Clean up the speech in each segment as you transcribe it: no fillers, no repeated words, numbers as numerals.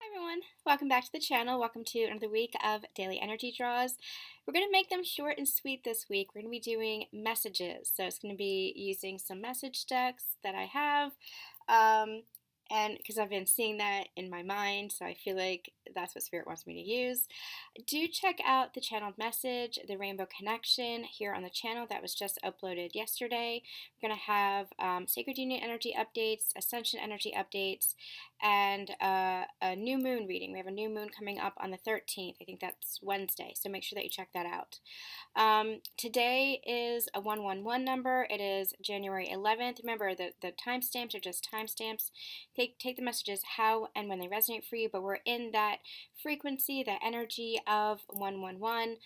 Hi everyone, welcome back to the channel. Welcome to another week of daily energy draws. We're going to make them short and sweet this week. We're going to be doing messages. So it's going to be using some message decks that I have. And because I've been seeing that in my mind, so I feel like that's what Spirit wants me to use. Do check out the channeled message, the Rainbow Connection, here on the channel that was just uploaded yesterday. We're going to have Sacred Union energy updates, Ascension energy updates, and a new moon reading. We have a new moon coming up on the 13th. I think that's Wednesday, so make sure that you check that out. Today is a 111 number. It is January 11th. Remember, the timestamps are just timestamps. Take the messages how and when they resonate for you, but we're in that frequency, that energy of 111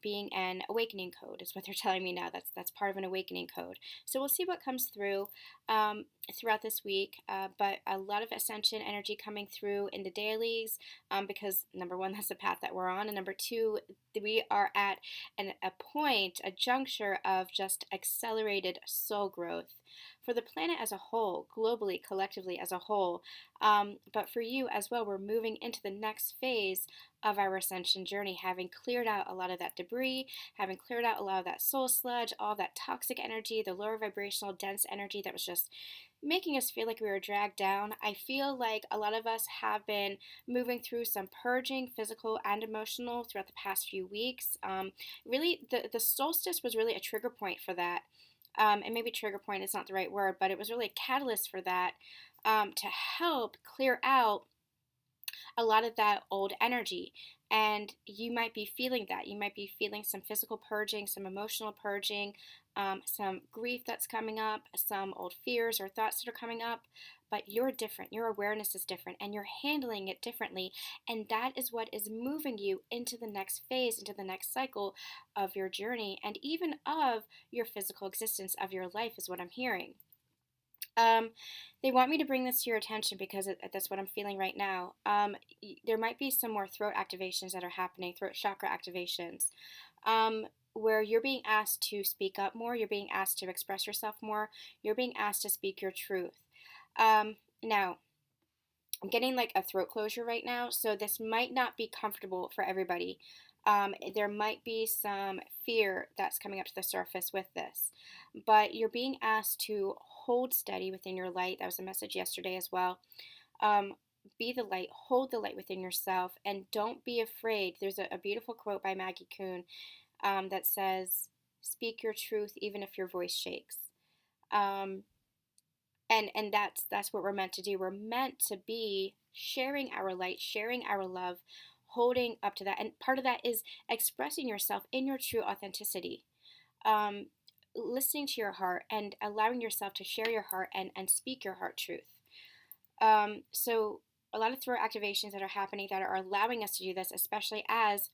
being an awakening code is what they're telling me now. That's part of an awakening code. So we'll see what comes through throughout this week, but a lot of ascension energy coming through in the dailies because number one, that's the path that we're on, and number two, we are at a point, a juncture of just accelerated soul growth for the planet as a whole, globally, collectively as a whole. But for you as well, we're moving into the next phase of our ascension journey, having cleared out a lot of that debris, having cleared out a lot of that soul sludge, all that toxic energy, the lower vibrational, dense energy that was just making us feel like we were dragged down. I feel like a lot of us have been moving through some purging, physical and emotional, throughout the past few weeks. Really, the solstice was really a trigger point for that. And maybe trigger point is not the right word, but it was really a catalyst for that, to help clear out a lot of that old energy. And you might be feeling that. You might be feeling some physical purging, some emotional purging, some grief that's coming up, some old fears or thoughts that are coming up. But you're different. Your awareness is different, and you're handling it differently. And that is what is moving you into the next phase, into the next cycle of your journey, and even of your physical existence of your life, is what I'm hearing. Um, they want me to bring this to your attention because that's what I'm feeling right now. There might be some more throat activations that are happening, throat chakra activations, where you're being asked to speak up more, you're being asked to express yourself more, you're being asked to speak your truth. Now, I'm getting like a throat closure right now, so this might not be comfortable for everybody. There might be some fear that's coming up to the surface with this, but you're being asked to hold steady within your light. That was a message yesterday as well. Um, be the light, hold the light within yourself, and don't be afraid. There's a beautiful quote by Maggie Kuhn that says, "Speak your truth even if your voice shakes." Um, and that's what we're meant to do. We're meant to be sharing our light, sharing our love, holding up to that, and part of that is expressing yourself in your true authenticity, um, listening to your heart and allowing yourself to share your heart and speak your heart truth. So a lot of throat activations that are happening that are allowing us to do this, especially as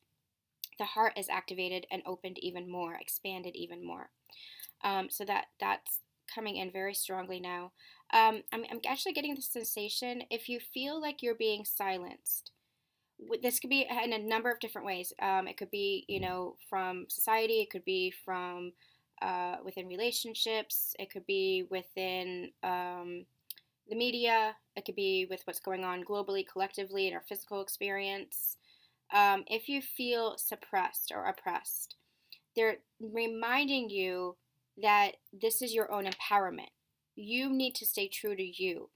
the heart is activated and opened even more, expanded even more. So that's coming in very strongly now. I'm actually getting the sensation, if you feel like you're being silenced, this could be in a number of different ways. It could be, from society. It could be from within relationships. It could be within the media. It could be with what's going on globally, collectively, in our physical experience. If you feel suppressed or oppressed, they're reminding you that this is your own empowerment. You need to stay true to you.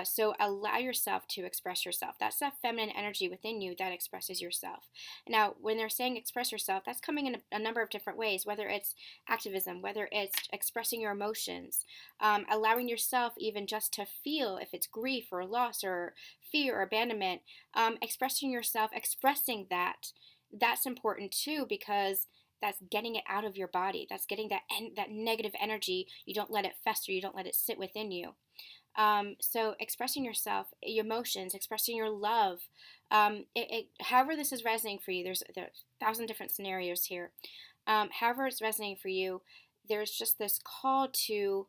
So allow yourself to express yourself. That's that feminine energy within you that expresses yourself. Now, when they're saying express yourself, that's coming in a number of different ways, whether it's activism, whether it's expressing your emotions, allowing yourself even just to feel, if it's grief or loss or fear or abandonment, expressing yourself, expressing that. That's important too, because that's getting it out of your body. That's getting that negative energy. You don't let it fester. You don't let it sit within you. So expressing yourself, your emotions, expressing your love, however this is resonating for you, there's a thousand different scenarios here. However it's resonating for you, there's just this call to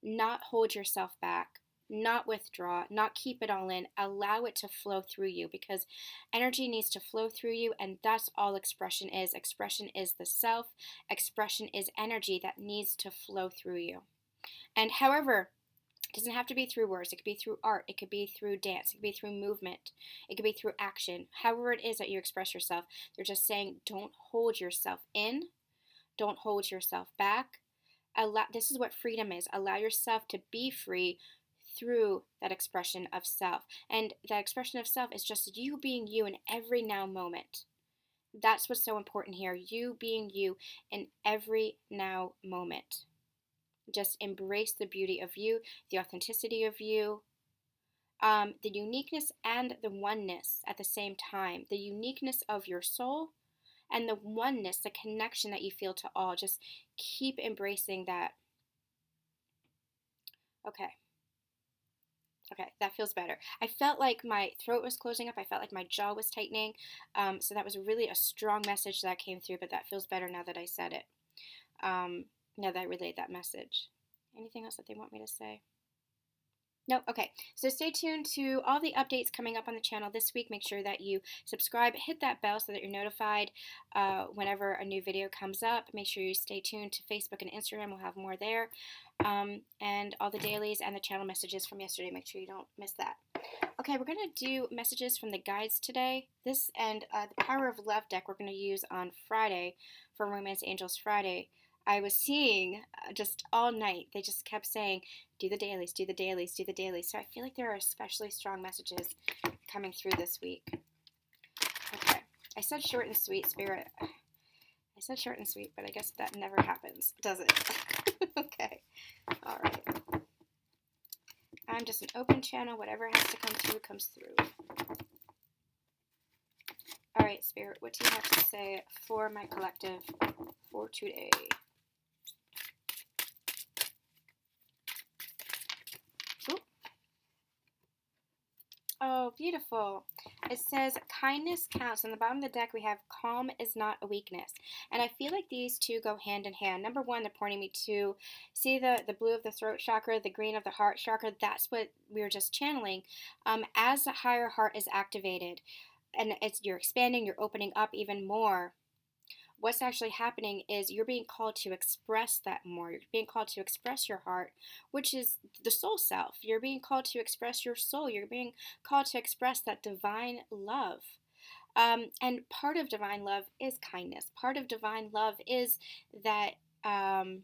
not hold yourself back, not withdraw, not keep it all in, allow it to flow through you, because energy needs to flow through you, and that's all expression is. Expression is the self, expression is energy that needs to flow through you. And however, doesn't have to be through words. It could be through art. It could be through dance. It could be through movement. It could be through action. However it is that you express yourself, they're just saying don't hold yourself in. Don't hold yourself back. This is what freedom is. Allow yourself to be free through that expression of self. And that expression of self is just you being you in every now moment. That's what's so important here. You being you in every now moment. Just embrace the beauty of you, the authenticity of you, the uniqueness and the oneness at the same time. The uniqueness of your soul and the oneness, the connection that you feel to all. Just keep embracing that. Okay. Okay, that feels better. I felt like my throat was closing up. I felt like my jaw was tightening. So that was really a strong message that came through, but that feels better now that I said it. Now that I relayed that message. Anything else that they want me to say? No? Okay. So stay tuned to all the updates coming up on the channel this week. Make sure that you subscribe, hit that bell so that you're notified whenever a new video comes up. Make sure you stay tuned to Facebook and Instagram. We'll have more there. And all the dailies and the channel messages from yesterday. Make sure you don't miss that. Okay, we're going to do messages from the guides today. This and the Power of Love deck we're going to use on Friday for Romance Angels Friday. I was seeing just all night, they just kept saying, do the dailies, do the dailies, do the dailies. So I feel like there are especially strong messages coming through this week. Okay, I said short and sweet, Spirit. I said short and sweet, but I guess that never happens, does it? Okay, all right. I'm just an open channel. Whatever has to come through, comes through. All right, Spirit, what do you have to say for my collective for today? Oh, beautiful. It says kindness counts. On the bottom of the deck, we have calm is not a weakness. And I feel like these two go hand in hand. Number one, they're pointing me to, see the blue of the throat chakra, the green of the heart chakra. That's what we were just channeling. As the higher heart is activated and you're expanding, you're opening up even more. What's actually happening is you're being called to express that more. You're being called to express your heart, which is the soul self. You're being called to express your soul. You're being called to express that divine love. And part of divine love is kindness. Part of divine love is that the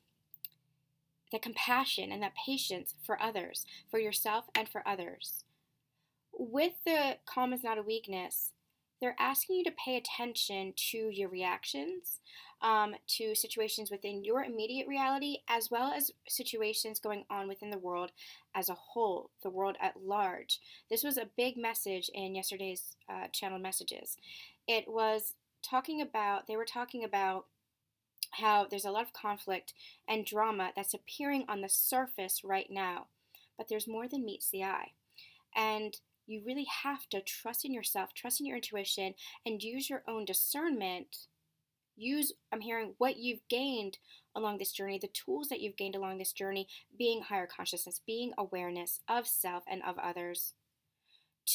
compassion and that patience for others, for yourself and for others. With the calm is not a weakness, they're asking you to pay attention to your reactions to situations within your immediate reality, as well as situations going on within the world as a whole, the world at large. This was a big message in yesterday's channel messages. It was they were talking about how there's a lot of conflict and drama that's appearing on the surface right now, but there's more than meets the eye. And you really have to trust in yourself, trust in your intuition, and use your own discernment. I'm hearing what you've gained along this journey, the tools that you've gained along this journey, being higher consciousness, being awareness of self and of others,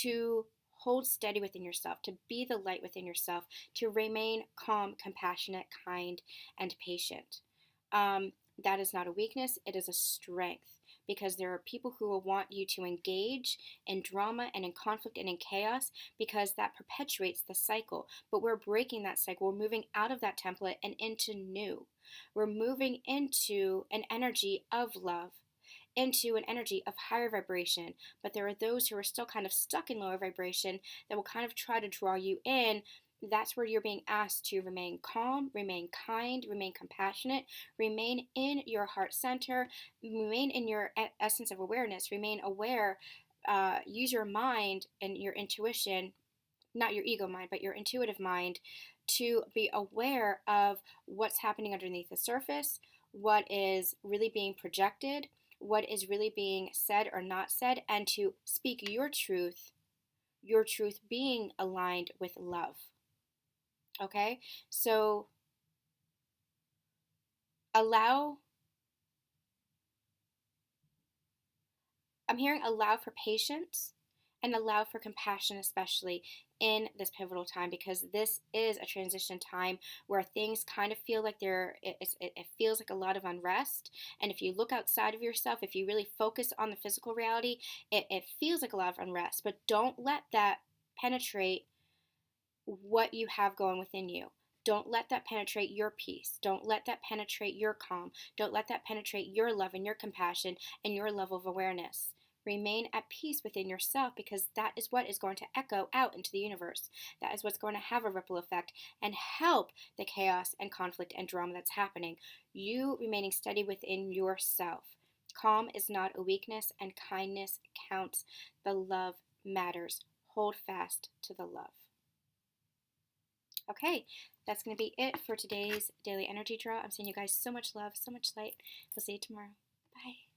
to hold steady within yourself, to be the light within yourself, to remain calm, compassionate, kind, and patient. That is not a weakness, it is a strength. Because there are people who will want you to engage in drama and in conflict and in chaos, because that perpetuates the cycle. But we're breaking that cycle. We're moving out of that template and into new. We're moving into an energy of love, into an energy of higher vibration. But there are those who are still kind of stuck in lower vibration that will kind of try to draw you in. That's where you're being asked to remain calm, remain kind, remain compassionate, remain in your heart center, remain in your essence of awareness, remain aware, use your mind and your intuition, not your ego mind, but your intuitive mind, to be aware of what's happening underneath the surface, what is really being projected, what is really being said or not said, and to speak your truth being aligned with love. Okay, so I'm hearing allow for patience, and allow for compassion, especially in this pivotal time, because this is a transition time where things kind of feel like it feels like a lot of unrest. And if you look outside of yourself, if you really focus on the physical reality, it feels like a lot of unrest. But don't let that penetrate what you have going within you. Don't let that penetrate your peace. Don't let that penetrate your calm. Don't let that penetrate your love and your compassion and your level of awareness. Remain at peace within yourself, because that is what is going to echo out into the universe. That is what's going to have a ripple effect and help the chaos and conflict and drama that's happening. You remaining steady within yourself. Calm is not a weakness, and kindness counts. The love matters. Hold fast to the love. Okay, that's going to be it for today's daily energy draw. I'm sending you guys so much love, so much light. We'll see you tomorrow. Bye.